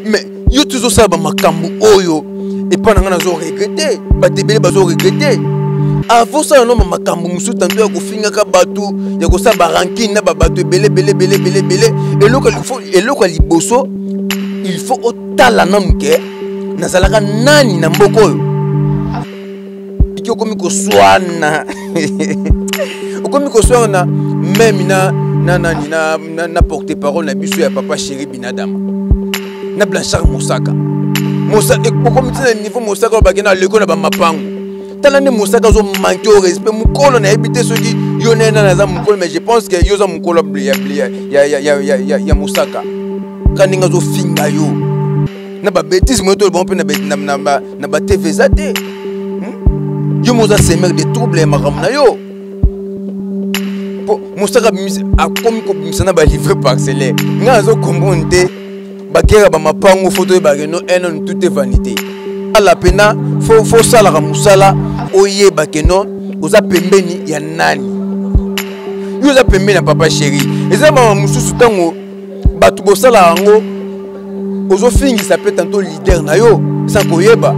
mais yo toujours ça ba makambu oyo et pas na zo regretter ba tebele ba zo regretter avant ça non makambu musu tanto ya kofinga ka batu ya ko sa barankine na ba batu belé et loko liboso il faut otala namuke nazalaka nani na mboko oyo okomi koswana okomi koswana même na porte parole na biso ya papa chéri binadama na Blanchard Mosaka okomi tina niveau Mosaka bakena leko na ba mapango tala ne Mosaka zo manquer au respect mukolo na habité soki yo nena na za mukolo mais je pense que yo za mukolo ya Mosaka kaninga zo finga yo na ba bêtise moto bon pe na ba TV zate yo moza semer de troubles makamna yo Mosaka a comme komisana ba livrer parcellaire nga zo comprendre ba kera ba mapango photo ba no en tout est vanité la pena faut sala ka musala oyeba ke non oza pembeni ya nani yo za pembeni na papa chéri eza mama mususu tango batu bosala yango ozo fingi ça peut tantôt leader na yo sans koyeba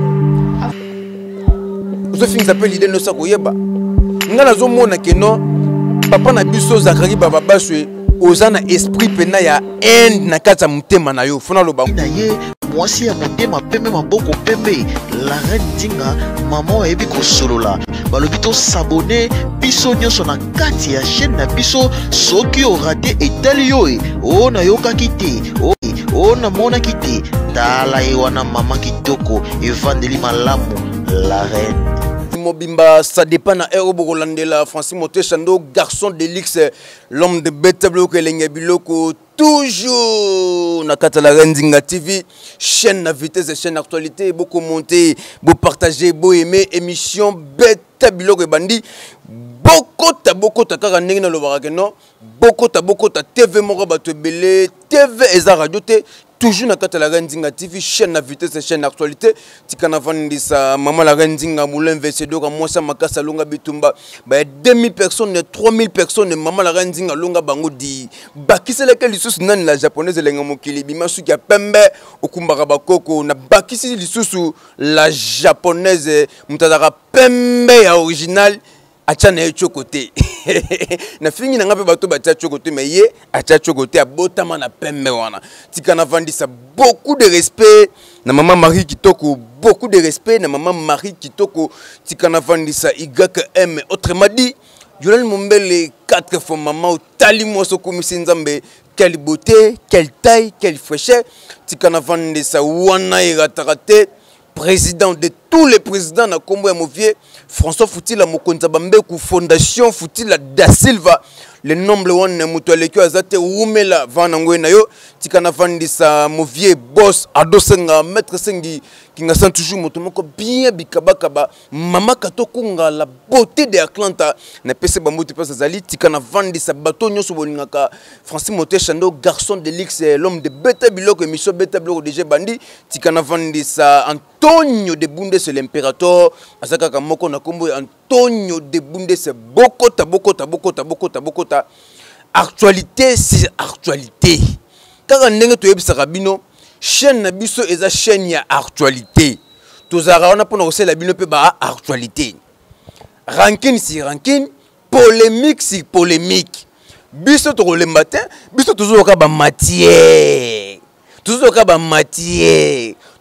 ozo fingi ça peut leader no sans koyeba nga nazo mona ke non papa na biso Zakari baba baswe ozana esprit pena ya end na kata mutema na yo fona lo ba moi si à motema pembe maboko pembe la reine Dinga maman ebi ko solola balobito s'abonner biso nyonso na kati ya chaîne na biso soki o raté etali yo o na yoka kite o na mona kite tala e wana mama kitoko evandeli malamu la reine Mobimba, ça dépend na Aero Bogolandela, Francis Motechando, garçon d'élix, l'homme de bête bloc, Lengabiloko, toujours na Katala Rendinga TV, chaîne na vitesse et chaîne actualité, beaucoup commenter, beaucoup partager, beaucoup aimer, émission bête bloc bandi, beaucoup ta karaneng na lobarakeno, beaucoup ta TV moro batebele, TV eza radio te. Toujours na kata la Rendinga TV, chaîne na vitesse et chaîne actualité. Tikana vandisa maman la Rendinga moulin vesedo ka mosa makasa longa bitumba. Ba 2000 personnes, 3000 personnes maman la Rendinga longa bango di. Bakisi lequel lisusu nani la japonaise lenga mokili bimasuki ya pembe okumbaka bakoko na bakisi lisusu la japonaise mutadaka pembe ya original achana echo côté. Na fingi na ngape bato batia chokote mais ye atia chokote a botama na pembe wana tikana vandisa beaucoup de respect na maman Marie Kitoko beaucoup de respect na maman Marie Kitoko tikana vandisa igaka m autrement dit Yolande Mombele 4 fois maman tali moso komisi nzambe quelle beauté quelle taille quelle fraîcheur tikana vandisa wana iratarate président de tous les présidents na Kombo ya Movier François Foutila Mokonza Bambeku Fondation Foutila da Silva le nombre one mutualekyo azate umela vana ngwena yo tikana vandisa Movier boss adosenga maître sengi kinga san toujours motomoko bien bikabakaba mama katokunga la beauté de Atlanta na pese bamuti pesa zali tikana vandisa bato nyoso bolingaka Francis Motechando garçon de l'X l'homme de beta biloko émission beta biloko déjà bandi tikana vandisa Antonio de Bunde c'est l'impérateur asaka kamoko na kombo Antonio de Bunde c'est bokota actualité c'est actualité kaka ndenge to yebisaka bino chaîne na biso eza chaîne ya actualité tozara on a pona kosela bino pe ba actualité ranking si ranking polémique si polémique biso to le matin biso toujours ka ba matière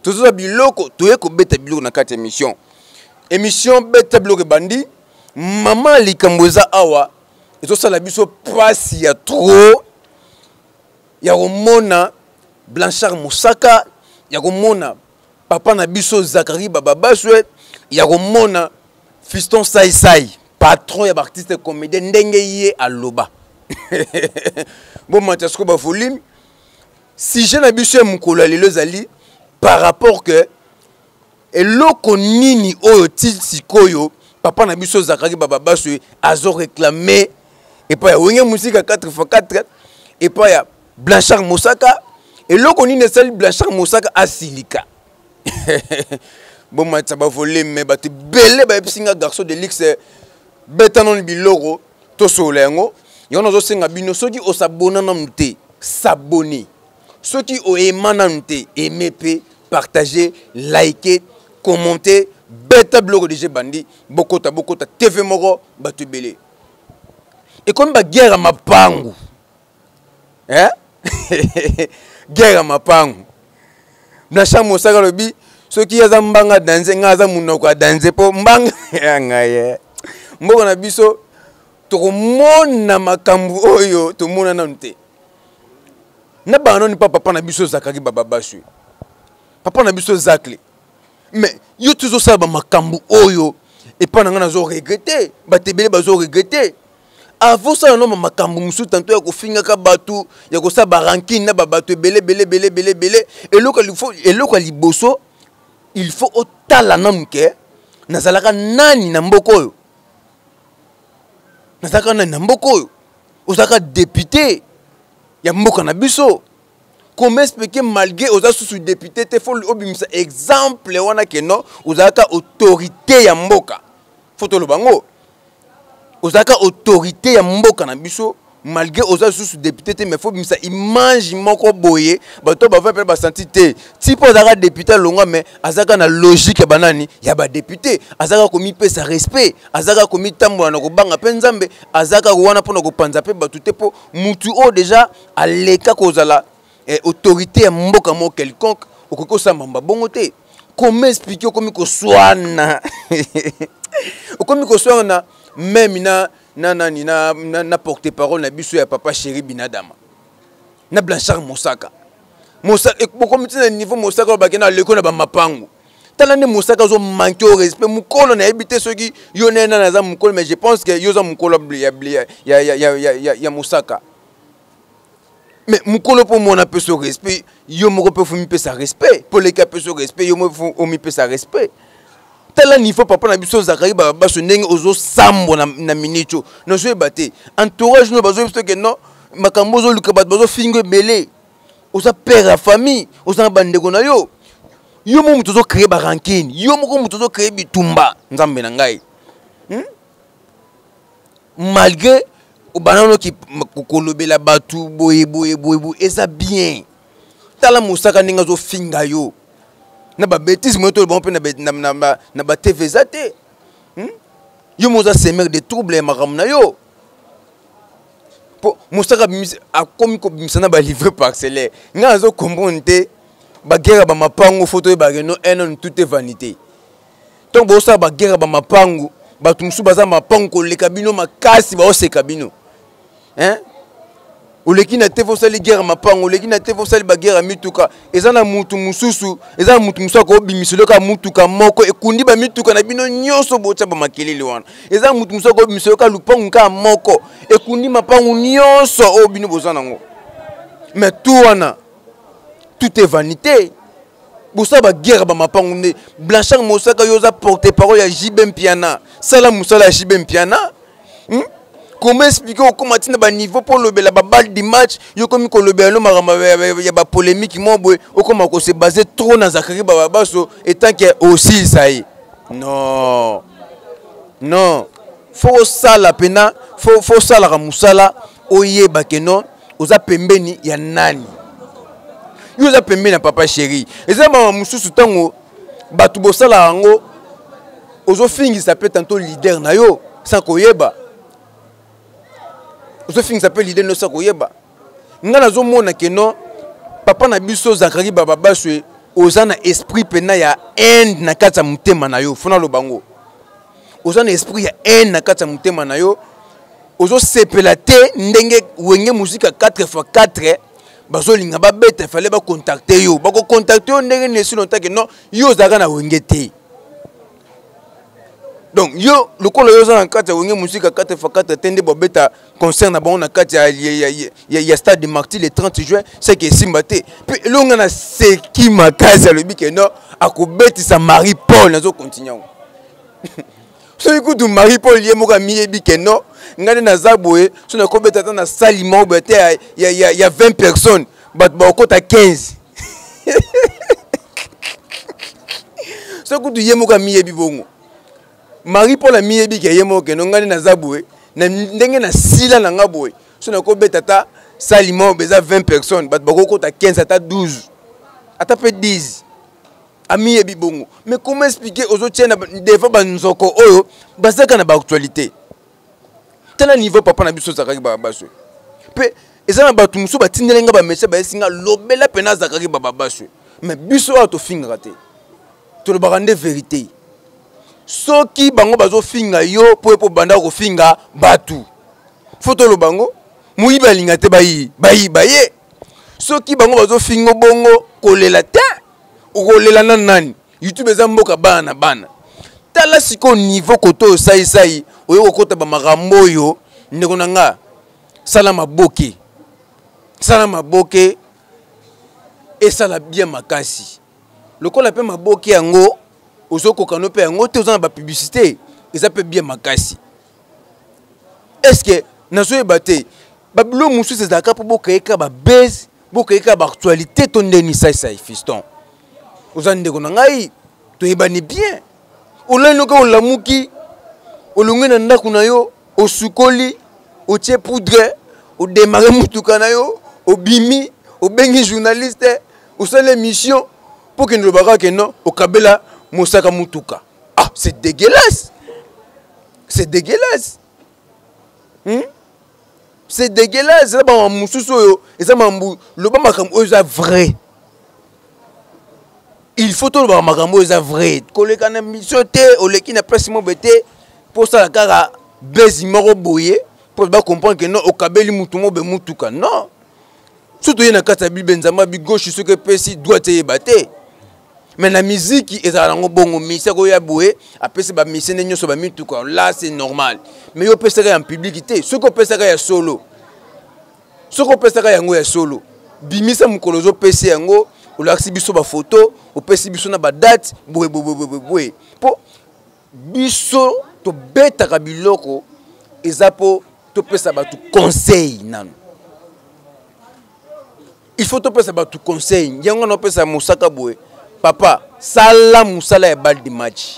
toujours biloko toye ko beta biloko na kati émission beta biloko bandi maman likamboza awa ezo sala biso passe ya trop ya komona Blanchard Mosaka ya komona papa na biso Zakari baba baswe ya komona fiston sai patron ya artiste comédien ndenge ye aloba bon Mathiasko ba volume si je na biso mukolo lelo zali par rapport que eloko nini oyo sikoyo papa na biso Zakari baba baswe azo réclamer et pas wenge musique à 4x4 et pas ya Blanchard Mosaka et l'autre ni ne sali Blanchard Mosaka a silika bon matcha ba volé mais ba te belé ba singa garçon de l'X betanon biloro to solengo yono zo singa bino soki o sabona na mute s'abonner ceux qui ont aimé, aimé, partager, liker, commenter, bêta blog de Bandi, bokota, TV moro, batu belé. Et comme la guerre à ma pangu, hein? Guerre à ma pangu. Na chambre ça lobi, ceux qui ont mbanga danser, ngaza munoko danser pour mbanga ngaye. Mboko na biso, to mona makambu oyo, to mona nante. Na ba ni papa na biso zakaki baba bashu. Papa na biso zakli. Mais yo toujours ça ba makambu oyo et pas nanga nazo regretter, ba tebele bazo regretter. Avant ça non makambu musu tanto ya ko finga ka batu, ya ko sa ba rankine na ba batu belé et loko liboso il faut otala namke nazalaka nani na mboko oyo. Nazalaka nani na mboko oyo. Ozaka député ya mboka na biso. Comment expliquer malgré aux sous députés te faut obimisa exemple wana que non ozaka autorité ya mboka. Faut to lo bango. Ozaka autorité ya mboka na biso malgré aux sous députés te mais faut obimisa image moko boye bato ba va ba sentir te. Si po ozaka député longa mais azaka na logique ya banani ya ba député azaka komi pesa respect azaka komi tambola na ko banga pe nzambe azaka wana pona ko panza pe batu te po mutu o déjà aleka kozala autorité ya mboka mo quelconque okoko samba bongo te. Comment expliquer comme ko swana comme ko swana même na porte-parole na biso ya papa chéri binadama na Blanchard Mosaka et comme tu niveau Mosaka ba kena leko na ba mapangu tala ne Mosaka zo manquer au respect mukolo na habité ceux qui yonena na za mukolo mais je pense que yo za mukolo ya Mosaka. Mais mukolo pour mon appel sur respect, yo moko peut faut mi pe sa respect. Pour les cas peu sur respect, yo moko faut mi pe sa respect. Tel niveau papa na biso zakari ba so ndenge ozo sambo na minicho. No so baté. Entourage no bazo biso que non, makambo zo luka bat bazo fingo belé. Oza père à famille, oza bandeko na yo. Yo mo muto zo créer ba rankine, yo moko muto zo créer bitumba nzambe na ngai. Malgré au banano qui kolobela batu boye et ça bien tala Mosaka ninga zo finga yo na ba bêtise moto bon pe na ba TV zate yo moza semer des troubles makamna yo po Mosaka a comme ko bimsana ba livrer parcellaire nga zo comprendre ba guerre ba mapango photo ba no enon tout est vanité donc bo sa ba guerre ba mapango batu musu baza mapango le kabino makasi ba ose kabino. Hein? Ou les qui n'a pas fait guerre ma pango, les qui n'a pas fait la guerre à mituka. Et na mutu mususu, et ça mutu musuka ko bimisolo ka mutuka moko e kundi ba mituka na bino nyonso bocha ba makelele wana. Et ça mutu musuka ko bimisolo ka lupango ka moko e kundi ma pango nyonso o bino bozana ngo. Mais tout wana tout est vanité. Bosa ba guerre ba mapango ne Blanchard Mosaka yoza porte-parole ya Jibem Piana. Sala musala Jibem Piana. Comment expliquer comment tu n'as niveau pour le balle du match, yo comme ko le belo y a ba polémique mo boy, comment ko se baser trop dans Zakari Bababaso étant que aussi ça y. Non. Non. Faut ça la pena, faut ça la musala oyeba que non, oza pembeni ya nani. Yo za pembeni na papa chéri. Et ça mama mususu tango batu bosala ngo ozo fingi ça peut tantôt leader na yo sans koyeba. Ozo fingi ça peut leader no sans koyeba. Ngana zo mona que non papa na biso Zakari Bababaso ozana esprit pena ya haine na kata mutema na yo fona lo bango. Ozana esprit ya haine na kata mutema na yo. Ozo sepela te ndenge wenge musique 4x4 bazo linga ba bête fallait ba contacter yo. Ba ko contacter yo ndenge nesi longtemps que non yo zaka na wenge te. Donc yo le ko yo za na kata wenge musique 4x4 tende ba beta concert na ba na kata ya stade de Martyr le 30 juin c'est que Simbate. Puis longa na seki makasa le bi que non akobetisa Marie Paul nazo continuer. So écoute Marie-Paul Yemoka miyebi que non ngane na zaboé so na kobeta na salima obete il y a 20 personnes but ba okota 15. So écoute Yemoka miyebi bongo Marie-Paul miyebi que Yemoka non ngane na zaboé na ndenge na sila na ngaboé so na kobeta salimo beza 20 personnes bat bako ta 15 ata 12 ata pe 10 ami yebi bongo. Mais comment expliquer aux autres des fois banzoko oyo bazaka na ba actualité tala niveau papa na biso zakaki ba baso pe ezana batu muso batindelenga ba message ba singa lobela pena zakaki ba baso mais biso ato finga te to le barande vérité soki bango bazo finga yo po banda ko finga batu photo lo bango muiba linga te baye soki bango bazo fingo bongo kolela te okolela nani YouTube eza mboka bana tala siko niveau koto sai oyo kokota ba makambo yo ndeko nanga sala maboke et sala bien makasi lokola pe maboke yango ozoko kano pe yango te ozana ba publicité eza pe bien makasi est-ce que nazo ebate babilo musu c'est zaka po bokeka ba base bokeka ba actualité to ndeni sai fiston ozana ndeko nanga to ebani bien oleno ka olamuki olungi na ndako na yo osukoli otie poudre odémarrer mutuka na yo obimi obengi journaliste osala émission pour que nous le non okabela mosaka mutuka. Ah, c'est dégueulasse. C'est dégueulasse. C'est dégueulasse. C'est pas mususo et ça mambu le ba makambo eza vrai. Il faut tout le makambo eza vrai. Koleka na mission te oleki na presse mo bete pour ça la kara bezi moro boye pour ba comprendre que non okabeli mutumo be mutuka. Non. Surtout na kata bible nzamba bi gauche ce que pesi doit te yebate. Mais la musique est à la bongo mission ko ya boye après c'est ba mission nyo so ba mutuka. Là c'est normal. Mais yo pesa en publicité, ce ko pesa ya solo. Ce ko pesa yango ya solo. Bimisa mukolozo pesi yango ou l'axi biso ba photo, ou pesi biso na ba date, boye. Po biso to beta ka biloko ezapo to pesa ba tu conseil nan. Il faut te passer par tout conseil. Il y a un peu Moussaka Boué. Papa, sala Moussala et bal de match.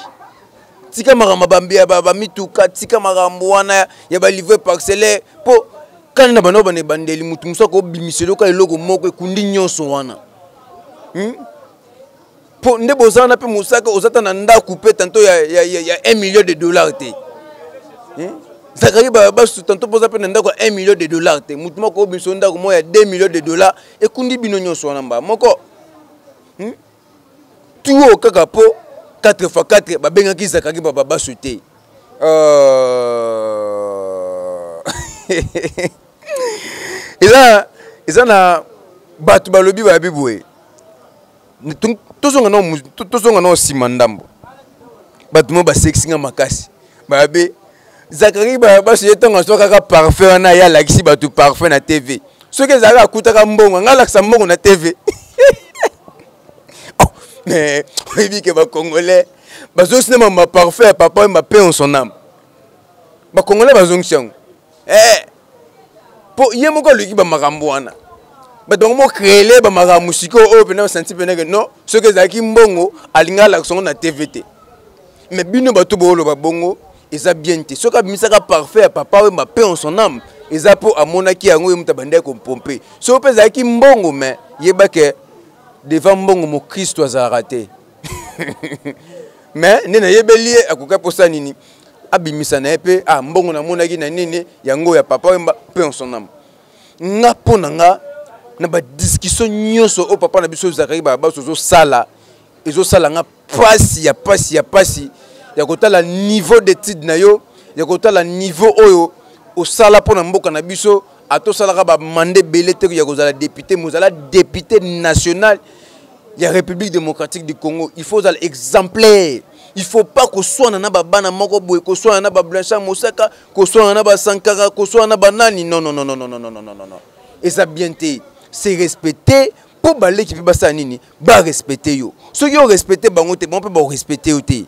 Tika maramba bambia baba mituka tika marambuana ya ba livrer parcellaire po kana bano bane bandeli mutu musako bimiselo ka logo moko kundi nyonso wana. Po ndebo zana pe Moussaka ozata na nda couper tanto ya $1 million te. Zakari baba tanto poza pe nda ko $1 million te. Mutu moko biso nda ko moya $2 millions et kundi bino nyonso wana mba moko. Tuo kaka po 4x4 babengaki zakaki baba sauté. Eza na batu balobi ba bibwe. Tozonga no simandambo. Batu mo ba sexinga makasi. Babe Zakari baba sauté tonga so kaka parfum na ya lakisi batu parfum na TV. Soki zaka akutaka mbongo ngalakisa mbongo na TV. Mais on dit que les Congolais, ils ont ma parfait, papa m'a paix en son âme. Les Congolais, ils ont changé. Pour y avoir le qui va m'arambouana. Mais donc moi créer les bamaramoussiko au pénal senti pénal que non, ce que Zaki Mbongo alinga l'action na TVT. Mais bino bato bolo babongo, ils a bien été. Ce que misaka parfait, papa m'a paix en son âme. Ils a pour amonaki yango et mutabande comme pomper. Ce que Zaki Mbongo mais yeba que devant mbongo mo Christ a raté. Mais nena yebeli akoka posa nini abimisa na epe mbongo na monaki na nini yango ya papa mba pe en son âme. Nga pona nga na ba discussion nyonso o papa na biso Zakari baba sozo sala ezo sala nga pasi ya kotala niveau d'étude na yo ya kotala niveau oyo o sala pona mboka na biso ato salaka ba mandé belete ya kozala député mozala député national la République démocratique du Congo. Il faut être exemplaire. Il ne faut pas que soit na ba bana moko boy, que soit na ba Blanchard Moussaka, que soit na ba Sankara, que soit na ba nani. Non. Et ça bien té, c'est respecter pour balé qui peut basa nini, ba respecter yo. Ceux qui ont respecté bango te, bon peut ba respecter yo té.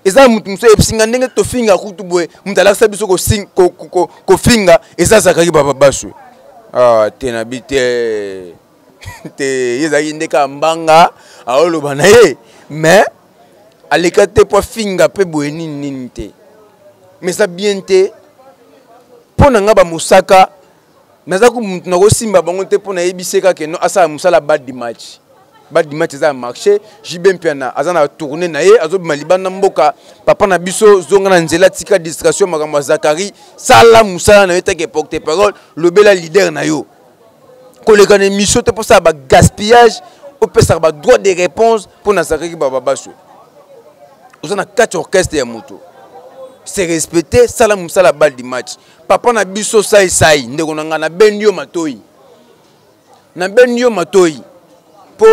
Et ça mutu singa ndenge to finga kutu boy, mutala sabiso ko sing ko finga et ça Zakari baba basu. Ah, tenabité. Te yezaki ndeka mbanga aoloba na ye mais aleka te po finga pe boeni nini te mais ça bien te pona nga ba Moussaka naza ko mutu na ko simba bango te pona yebiseka ke no asa musala bad match eza marché JB Mpiana azana tourner na ye azobima libanda mboka papa na biso zonga na nzela tika distraction makambo Zakari sala musala na yeta ke porte parole lobela leader na yo koleka na mission te pour ça ba gaspillage au pesa ba droit de réponse pour na Zakari baba baso ozana 4 orchestre ya moto c'est respecté sala musala bal di match papa na biso sai ndeko na bendio matoi po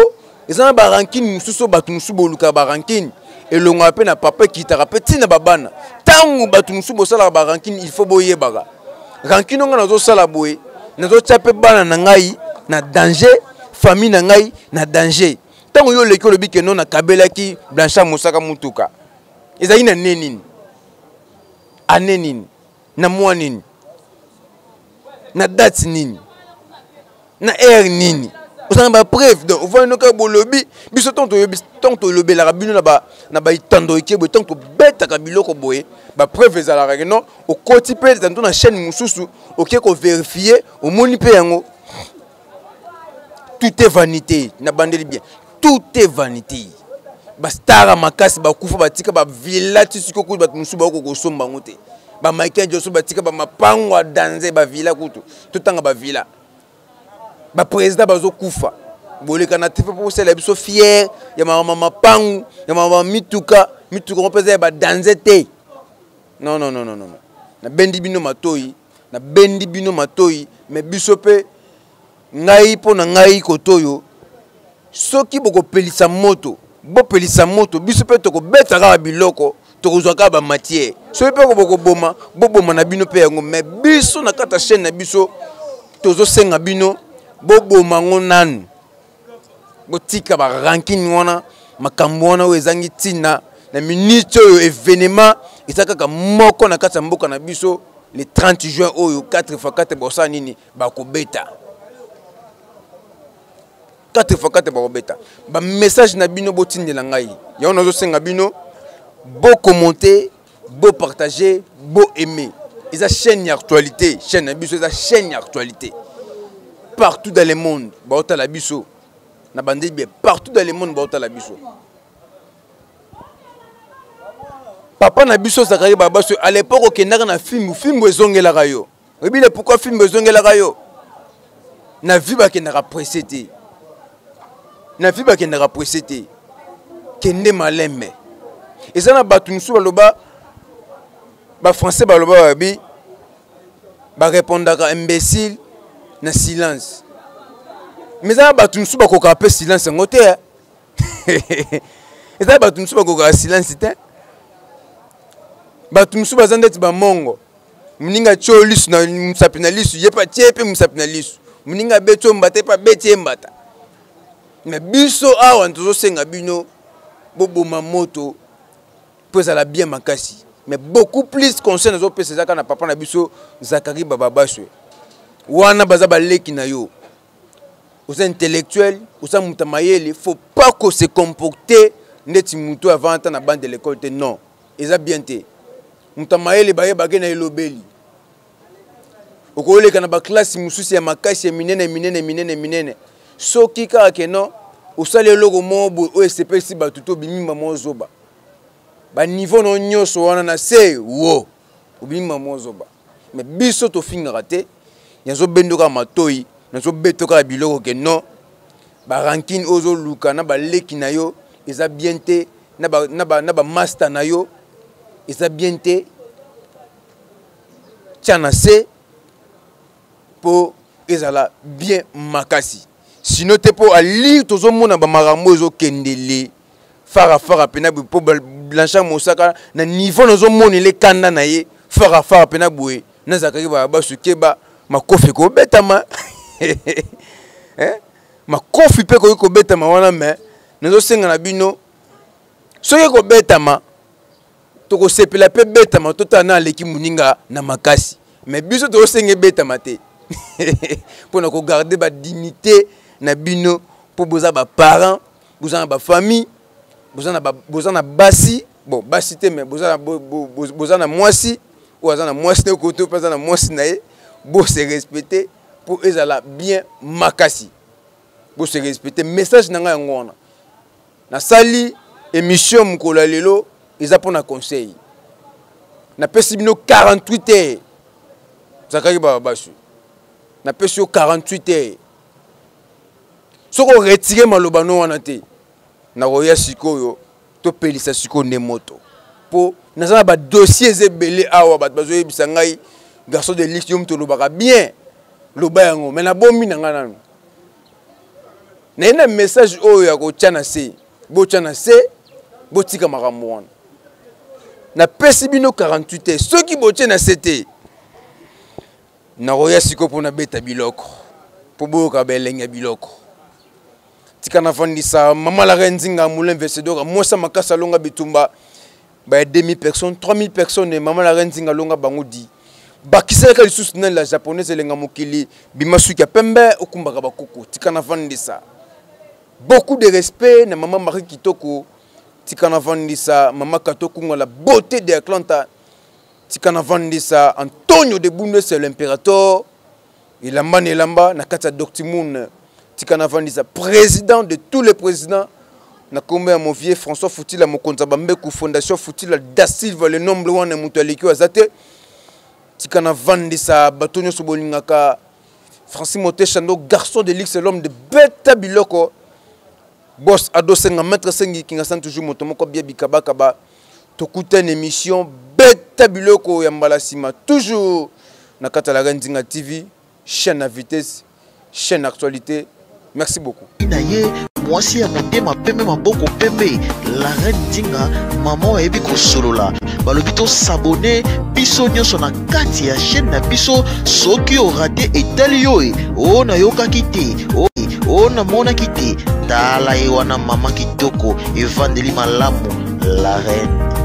ezana ba ranking mususu batu mususu boluka ba ranking elongo ape na papa kitaka petit na babana tangu batu mususu bosala ba ranking il faut boyeba ranking nga nazo sala boye nazo chape bana na ngai na danger famille na ngai na danger tangu yo leki lobi ke non na kabelaki Blanchard Mosaka mutuka ezali na nenini anenini na mwa nini na date nini na air nini osanga ba preuve donc on no ka bolobi biso tonto lobi la bino na ba itando ekebo tonto beta ka biloko boye ba preuve za la règle non au koti pe tanto na chaîne mususu OK ko vérifier au moni pe yango tout est vanité na bandeli bien tout est vanité ba star makasi ba kufa batika ba villa tisiko ku ba mususu ba ko somba ngote ba Michael Johnson batika ba mapangwa danze ba villa kutu tutanga ba villa ba président bazo kufa boleka na TV pour cela biso fier ya mama mapangu ya mama mituka on pesa ba danze te non na bendi bino matoi mais biso pe ngai po na ngai kotoyo soki boko pelisa moto biso pe to ko beta ka biloko to ko zwaka ba matière so pe ko boko boma na bino pe yango mais biso na kata chaîne na biso tozo senga bino bobo mango nanu botika ba ranking wana makambo wana wezangi tina na minute oyo événement isaka moko na kata mboka na biso le 30 juin oyo 4x4 bosa nini ba ko beta 4x4 ba ko beta ba message na bino botindela ngai ya ona zo senga bino beau commenter beau partager beau aimer isa chaîne actualité chaîne na biso isa chaîne actualité partout dans le monde baota la biso na bandi bien partout dans le monde baota la biso papa na biso Zakari baba so à l'époque okendaka na film ezongela rayo rebile pourquoi film ezongela rayo na vie ba kendaka précédé kende maleme ezana batu musu baloba ba français baloba bi ba répondaka imbécile na silence mais ça ba tu nsuba ko ka pe silence ngote ça ba tu nsuba ko ka silence te ba tu nsuba zandeti ba mongo muninga cholis na musapina lisu yepa tiepe musapina lisu muninga beto mbate pa betie mbata mais biso awa ntozo senga bino boboma moto pesa la bien makasi mais beaucoup plus concerne zo pesa zaka na papa na biso Zakari baba baswe wana baza baleki na yo aux intellectuels aux mutamayeli faut pas que se comporter ndeti muto avant na bande de l'école te non eza bien te mutamayeli baye bagena elobeli okoleka na ba classe mususi ya makasi ya minene soki ka ke non osale logo mobo o SPC batuto bimima mozoba ba niveau no nyoso wana na se wo obimima mozoba mais biso to finga raté yazo bendoka matoi nazo betoka biloko ke non ba ranking ozo luka na ba leki na yo eza bien te na ba master na yo eza bien te tiana se po ezala bien makasi sinon te po ali tozo mona ba marambo ezo kendele fara pena po Blanchard Mosaka na niveau nazo mona le kanda na ye fara pena boye na Zakari baba sukeba makofi ko betama makofi pe ko betama wana me nazo senga na bino soki ko betama to ko sepela pe betama tota na leki muninga na makasi mais biso to senga betama te pour na ko garder ba dignité na bino pour boza ba parents boza na ba famille boza na basi bon basi te mais boza na mwasi ou boza na mwasi te ko to boza na mwasi na ye bo se respecter pour ezala bien makasi. Pour se respecter message nanga ngona. Na sali émission mkola lelo eza pour na conseil. Na pesi bino 48 heures. Zakari baba basu. Na pesi 48 heures. Soko retirer malobano wana te. Na roya sikoyo to pelisa siko ne moto. Po nazana ba dossier ezebele awa bat bazoye bisangai garçon de luxe yom to lobaka bien loba yango mais na bombi nanga nanu. Na message oyo ya ko tchana se. Bo tchana se bo tika makambo wana. Na pesi bino 48 heures. Ceux qui boche na CT. Na roya siko pona beta biloko. Po boka belenga biloko. Tika na fandisa mama la renzinga moulin vesedora moi ça makasa longa bitumba ba 2000 personnes 3000 personnes et mama la renzinga longa bango di. Bakisa ka lisusu na la japonaise lenga mokili bimasuki pembe okumbaka bakoko. Tika na fandisa. Beaucoup de respect na maman Marie Kitoko. Tikana Vandisa, Maman Katoko, la beauté de Atlanta. Tikana Vandisa, Antonio de Bunde, c'est l'impérateur. Et Lamba Nelamba, Nakata Doctimoun. Tikana Vandisa, président de tous les présidents. Nakombe à mon vieux François Foutila, mon Konzabambekou, Fondation Foutila, Da Silva, le nombre one, Moutaliki, Azate. Tikana Vandisa, Batonio Sobolingaka, Francis Moté Chando, garçon de luxe, l'homme de Beta Biloko. Boss ado senga maître sengi kinga sant toujours motomoko bia bikaba kaba tokuta une émission beta biloko ya mbala sima toujours na kata la Rendinga TV chaîne à vitesse chaîne actualité merci beaucoup inaye mwasi ya motema pembe maboko pembe la Rendinga maman ebi ko solola balobito s'abonner biso nyonso na kati ya chaîne na biso soki o raté etali yo o na yokaki te o na mona kite tala ewana mama kitoko evandeli malamu la reine